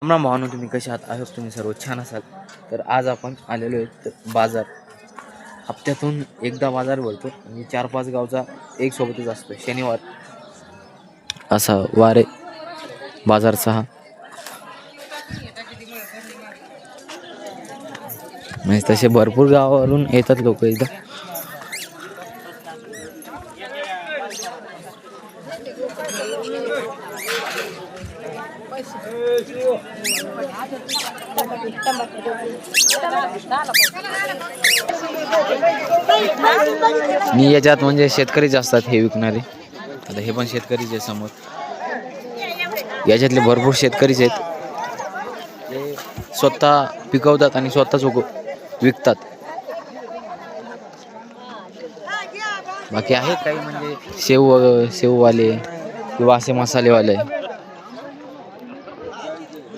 राम भावानो, तुम्ही कसे आहात? आय होप तुम्ही सर्व छान असाल. तर आज आपण आलेलो आहेत बाजार. हप्त्यातून एकदा बाजार भरतो आणि 4-5 गावचा एक सोबतच असतो. शनिवार असा वार आहे बाजारचा हा. म्हणजे तसे भरपूर गावावरून येतात लोक इथं. मी याच्यात म्हणजे शेतकरीच असतात हे विकणारे. आता हे पण शेतकरीच आहे समोर. याच्यातले भरपूर शेतकरीच आहेत, ते स्वतः पिकवतात आणि स्वतःच विकतात. बाकी आहेत काही म्हणजे शेववाले किंवा असे मसालेवाले,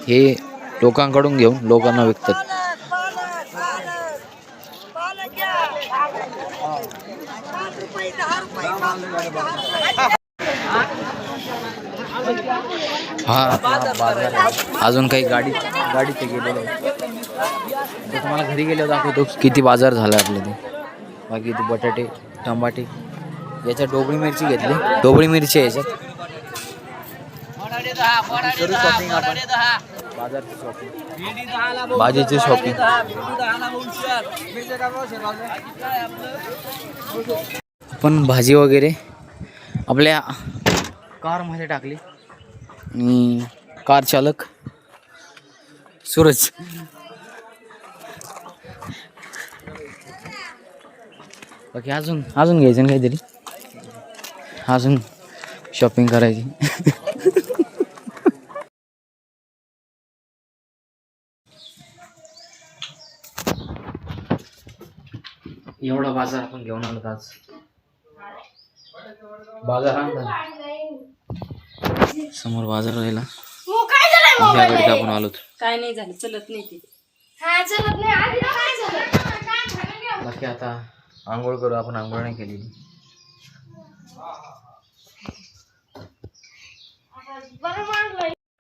हे लोकांकडून घेऊन लोकांना विकतात. हा बाजार अजून काही गाडीचे गेलेले आहे. तुम्हाला घरी गेल्यावर दाखवतो किती बाजार झाला आपल्या ते. बाकी ते बटाटे, टमाटे, याच्यात ढोबळी मिरची घेतली. ढोबळी मिरची आहे याच्यात. शॉपिंग आपण बाजारची शॉपिंग, भाजीची शॉपिंग. पण भाजी वगैरे आपल्या कारमध्ये टाकली आणि कार चालक सूरज बाकी अजून घ्यायचं ना काहीतरी, अजून शॉपिंग करायची. एवढा बाजार आपण घेऊन आलो आज. बाजार समोर बाजार राहिला, आपण आलो. काय नाही झालं, चलत नाही ते. बाकी आता आंघोळ करू आपण. आंघोळ नाही केलेली.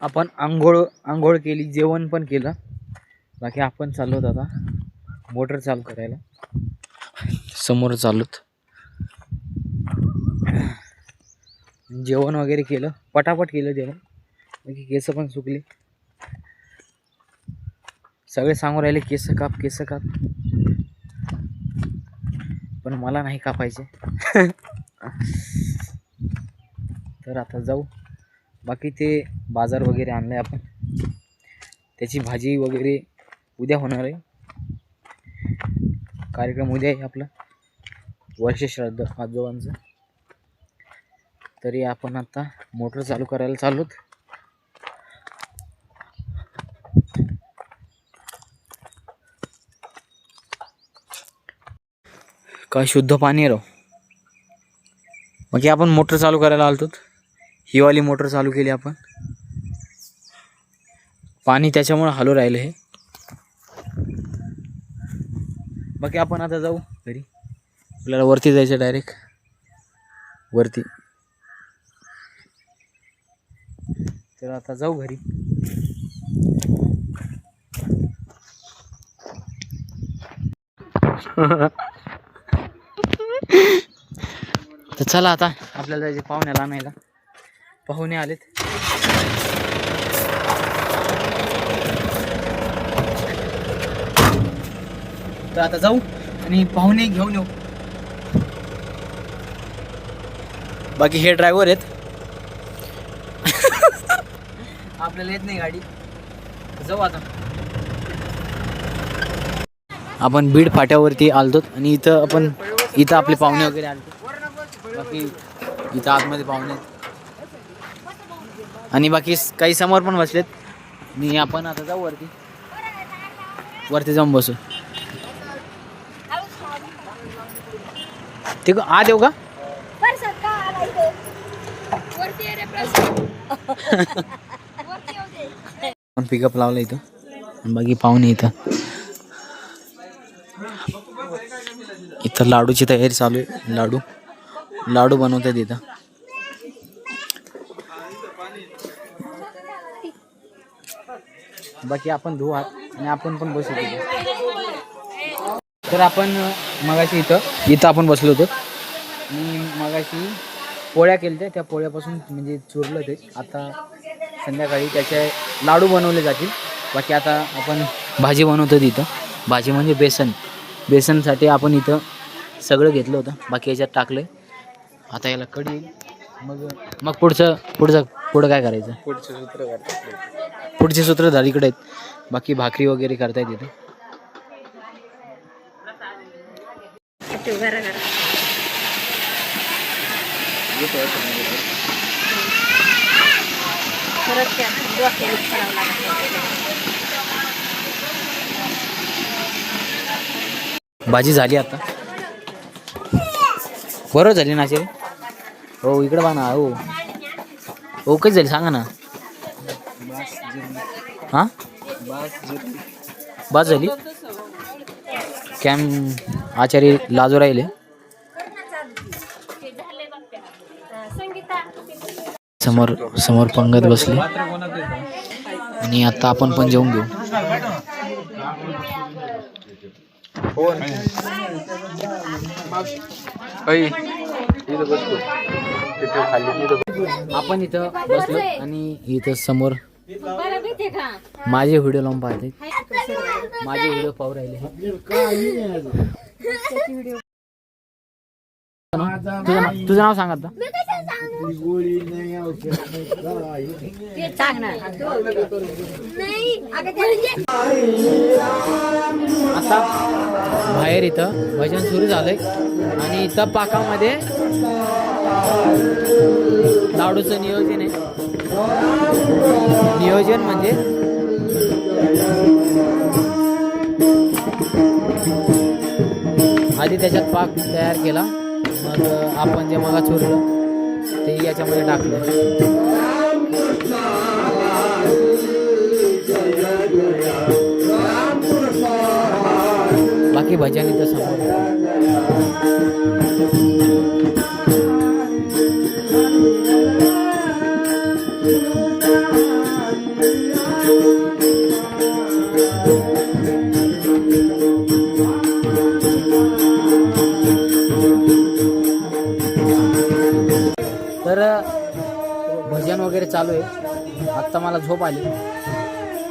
आपण आंघोळ केली, जेवण पण केलं. बाकी आपण चाललोत आता मोटर चालू करायला. समोर चाललोत. जेवण वगैरे केलं, पटापट केलं जेवण. बाकी केस पण सुकले. सगळे सांगून राहिले केस काप. पण मला नाही कापायचे. तर आता जाऊ. बाकी ते बाजार वगैरे आणलाय आपण, त्याची भाजी वगैरे उद्या होणार आहे. कार्यक्रम उद्या आहे आपला, वर्षश्राद्ध आजोबांचं. तरी आपण आता मोटर चालू करायला चाललोत. काय शुद्ध पाणी आहे राव. बाकी आपण मोटर चालू करायला आलतो. ही वाली मोटर चालू केली आपण. पाणी त्याच्यामुळे हलू राहिलं हे. बाकी आपण आता जाऊ घरी. आपल्याला वरती जायचं, डायरेक्ट वरती. तर आता जाऊ घरी. तर चला आता आपल्याला जायचे पाहुण्याला आणायला. पाहुणे आलेत. तर आता जाऊ आणि पाहुणे घेऊन येऊ. बाकी हे ड्रायव्हर आहेत. आपल्याला येत नाही गाडी. जाऊ आता. आपण बीड फाट्यावरती आलतो आणि इथं आपले पाहुणे वगैरे आलते. बाकी इथं आतमध्ये पाहुणे आहेत आणि बाकी काही समोर पण बसलेत. आणि आपण आता जाऊ वरती जाऊन बसू. ते आत येऊ का? आपण पिकअप लावलं इथं. बाकी पाहुणे इथं लाडूची तयारी चालू आहे. लाडू बनवतात इथं. बाकी आपण धुवू हात आणि आपण पण बसू तिथे. तर आपण मगाशी इथं आपण बसलो होतो आणि मगाशी पोळ्या केल्या त्या पोळ्यापासून म्हणजे चुरलं ते. आता संध्याकाळी त्याचे लाडू बनवले जातील. बाकी आता आपण भाजी बनवतो तिथं. भाजी म्हणजे बेसनसाठी आपण इथं सगळं घेतलं होतं. बाकी याच्यात टाकलं. आता याला कढी येईल. मग पुढं काय करायचं. पुढचे सूत्रधार इकडे आहेत. बाकी भाकरी वगैरे करतायत इथे. भाजी झाली आता. बरोबर झाली ना असे. हो इकडे बघा ना. हो कधी झाली सांगा ना. हां बस झाली. कॅम आचार्य लाजू राहिले. समोर पंगत बसली आणि आता आपण पण जेवून घेऊ. आपण इथं बसलो आणि इथं समोर माझे व्हिडिओ लावून पाहते. माझे व्हिडिओ पाहू राहिले. तुझं नाव सांग आता. आता बाहेर इथं भजन सुरू झालंय आणि इथं पाकामध्ये लाडूचं नियोजन आहे. नियोजन म्हणजे आधी त्याच्यात पाक तयार केला. मग आपण जे मग चुरलं ते याच्यामध्ये टाकलं. बाकी भजन इथं समोर. तर भजन वगैरे चालू आहे. आत्ता मला झोप आली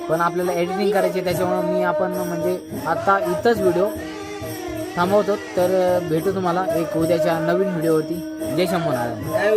पण आपल्याला एडिटिंग करायची त्याच्यामुळे आपण म्हणजे आता इथंच व्हिडिओ थांबवतो. तर भेटू तुम्हाला एक उद्याच्या नवीन व्हिडिओवरती. जय शंभू महाराज.